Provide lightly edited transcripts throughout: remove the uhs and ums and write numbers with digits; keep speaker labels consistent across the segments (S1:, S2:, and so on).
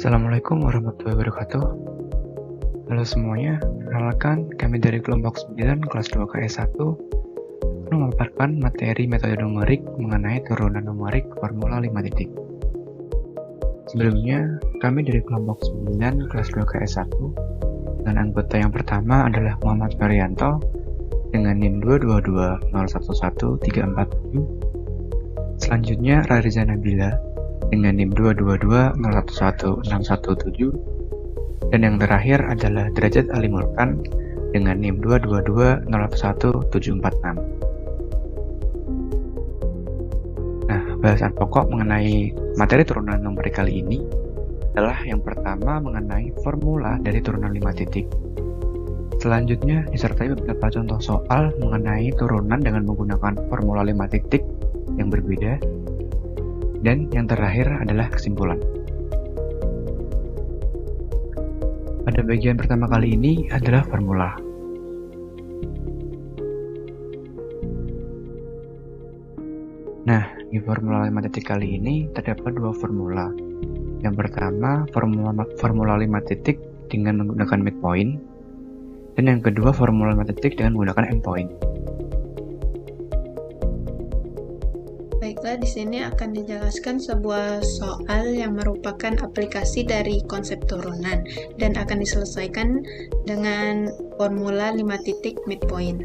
S1: Assalamualaikum warahmatullahi wabarakatuh. Halo semuanya, perkenalkan kami dari kelompok 9 kelas 2 KS 1 memaparkan materi metode numerik mengenai turunan numerik formula 5 titik. Sebelumnya, kami dari kelompok 9 kelas 2 KS 1 dan anggota yang pertama adalah Muhammad Ferianto dengan NIM 222011347. Selanjutnya Rariza Nabila dengan NIM 222011617, dan yang terakhir adalah Derajat Ali Mulkan dengan NIM 222011746. Nah, bahasan pokok mengenai materi turunan numerik kali ini adalah yang pertama mengenai formula dari turunan 5 titik. Selanjutnya disertai beberapa contoh soal mengenai turunan dengan menggunakan formula 5 titik yang berbeda. Dan yang terakhir adalah kesimpulan. Pada bagian pertama kali ini adalah formula. Nah, di formula 5 titik kali ini terdapat dua formula. Yang pertama, formula 5 titik dengan menggunakan midpoint, dan yang kedua formula 5 titik dengan menggunakan endpoint.
S2: Baiklah, di sini akan dijelaskan sebuah soal yang merupakan aplikasi dari konsep turunan dan akan diselesaikan dengan formula 5 titik midpoint.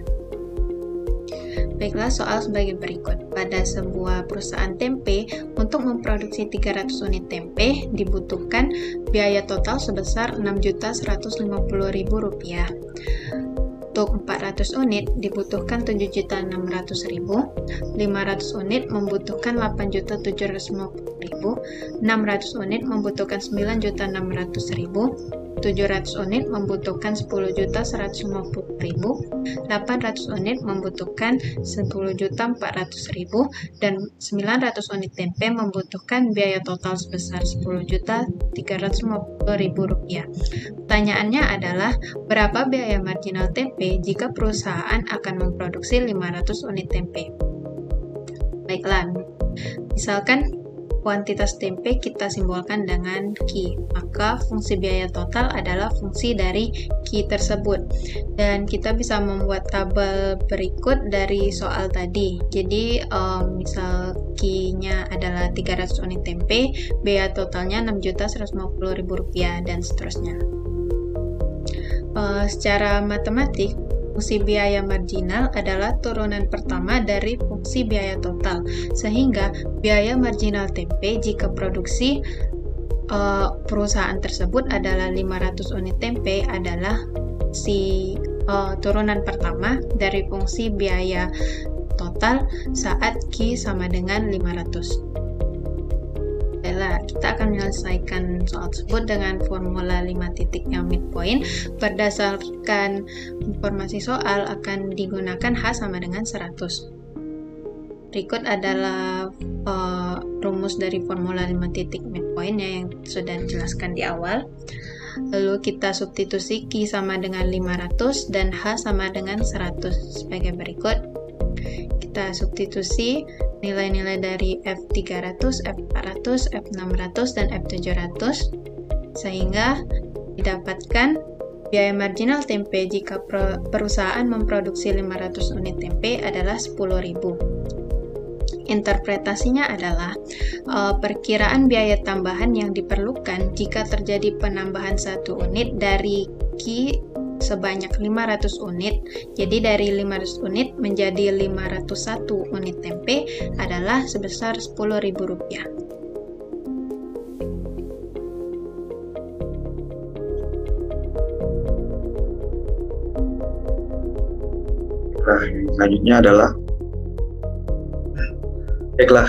S2: Baiklah, soal sebagai berikut. Pada sebuah perusahaan tempe, untuk memproduksi 300 unit tempe dibutuhkan biaya total sebesar Rp6.150.000. Untuk 400 unit dibutuhkan Rp7.600.000, 500 unit membutuhkan Rp8.750.000, 600 unit membutuhkan Rp9.600.000, 700 unit membutuhkan Rp10.150.000, 800 unit membutuhkan Rp10.400.000, dan 900 unit tempe membutuhkan biaya total sebesar Rp10.350.000. Pertanyaannya adalah, berapa biaya marginal tempe jika perusahaan akan memproduksi 500 unit tempe? Baiklah, misalkan kuantitas tempe kita simbolkan dengan Q, maka fungsi biaya total adalah fungsi dari Q tersebut. Dan kita bisa membuat tabel berikut dari soal tadi. Jadi, misal Q-nya adalah 300 unit tempe, biaya totalnya Rp6.150.000, dan seterusnya. Secara matematik, fungsi biaya marginal adalah turunan pertama dari fungsi biaya total, sehingga biaya marginal tempe jika produksi perusahaan tersebut adalah 500 unit tempe adalah turunan pertama dari fungsi biaya total saat Q sama dengan 500. Kita akan menyelesaikan soal tersebut dengan formula 5 titik yang midpoint. Berdasarkan informasi soal akan digunakan H sama dengan 100. Berikut adalah rumus dari formula 5 titik midpoint yang sudah dijelaskan di awal. Lalu kita substitusi Q sama dengan 500 dan H sama dengan 100 sebagai berikut. Kita substitusi nilai-nilai dari F300, F400, F600, dan F700 sehingga didapatkan biaya marginal tempe jika perusahaan memproduksi 500 unit tempe adalah Rp10.000. Interpretasinya adalah perkiraan biaya tambahan yang diperlukan jika terjadi penambahan 1 unit dari Q sebanyak 500 unit. Jadi dari 500 unit menjadi 501 unit tempe adalah sebesar Rp10.000.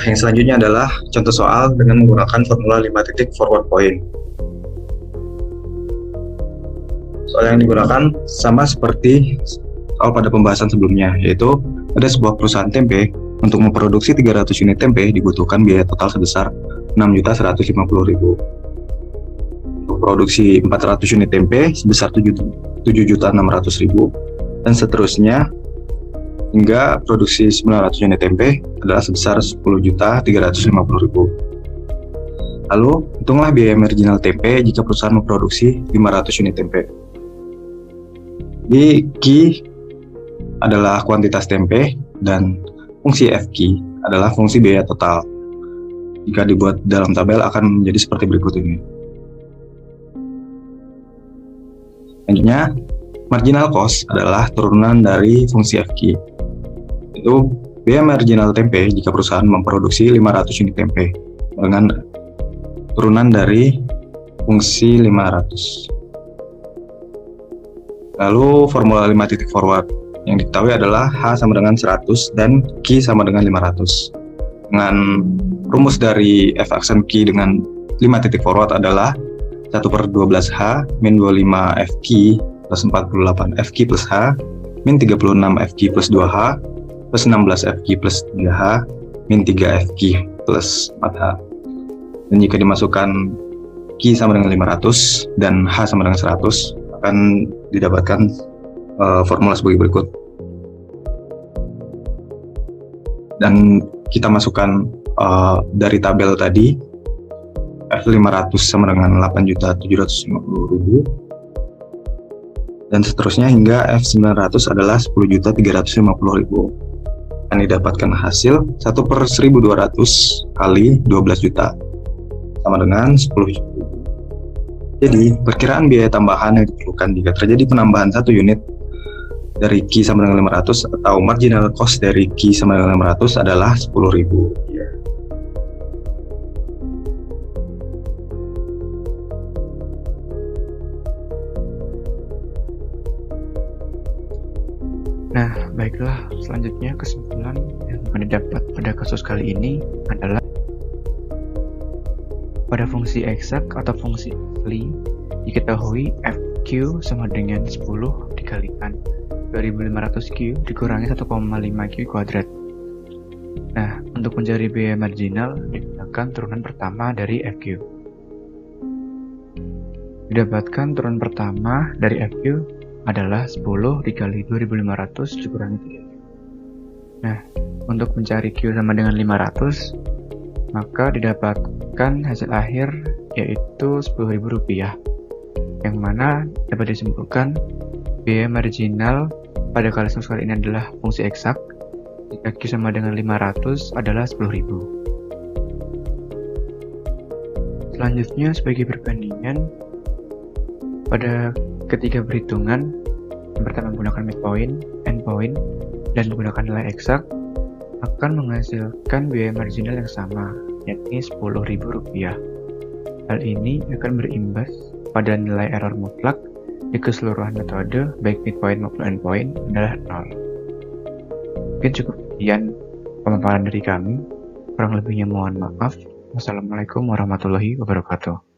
S3: Yang selanjutnya adalah contoh soal dengan menggunakan formula 5 titik forward point. Soal yang digunakan sama seperti soal pada pembahasan sebelumnya, yaitu ada sebuah perusahaan tempe. Untuk memproduksi 300 unit tempe dibutuhkan biaya total sebesar Rp6.150.000. Untuk produksi 400 unit tempe sebesar Rp7.600.000, dan seterusnya hingga produksi 900 unit tempe adalah sebesar Rp10.350.000. Lalu, hitunglah biaya marginal tempe jika perusahaan memproduksi 500 unit tempe. Di Q adalah kuantitas tempe dan fungsi FQ adalah fungsi biaya total. Jika dibuat dalam tabel akan menjadi seperti berikut ini. Selanjutnya, marginal cost adalah turunan dari fungsi FQ. Itu biaya marginal tempe jika perusahaan memproduksi 500 unit tempe dengan turunan dari fungsi 500. Lalu formula 5 titik forward yang diketahui adalah H sama dengan 100 dan Q sama dengan 500. Dengan rumus dari F aksen Q dengan 5 titik forward adalah 1/12H min 25 FQ plus 48 FQ plus H min 36 FQ plus 2H plus 16 FQ plus 3H min 3 FQ plus 4H. Dan jika dimasukkan Q sama dengan 500 dan H sama dengan 100 akan didapatkan formula sebagai berikut. Dan kita masukkan dari tabel tadi F500 sama dengan 8.750.000 dan seterusnya hingga F900 adalah 10.350.000. Akan didapatkan hasil 1/1200 kali 12 juta sama dengan 10 juta. Jadi perkiraan biaya tambahan yang diperlukan jika terjadi penambahan 1 unit dari Q sama dengan 500 atau marginal cost dari Q sama dengan 500 adalah 10.000.
S1: Nah, baiklah, selanjutnya kesimpulan yang akan didapat pada kasus kali ini adalah pada fungsi eksak atau fungsi asli diketahui FQ sama dengan 10 dikalikan 2500Q dikurangi 1,5Q kuadrat. Nah, untuk mencari biaya marginal digunakan turunan pertama dari FQ. Didapatkan turunan pertama dari FQ adalah 10 dikali 2500 dikurangi 3. Nah, untuk mencari Q sama dengan 500, maka didapatkan hasil akhir yaitu Rp10.000, yang mana dapat disimpulkan biaya marginal pada kasus kali ini adalah fungsi eksak jika Q sama dengan 500 adalah 10.000. Selanjutnya sebagai perbandingan pada ketiga perhitungan, yang pertama menggunakan midpoint, endpoint, dan menggunakan nilai eksak, akan menghasilkan biaya marginal yang sama, yakni Rp10.000. Hal ini akan berimbas pada nilai error mutlak di keseluruhan metode, baik midpoint maupun endpoint, adalah 0. Mungkin cukup sekian pemaparan dari kami. Kurang lebihnya mohon maaf. Wassalamualaikum warahmatullahi wabarakatuh.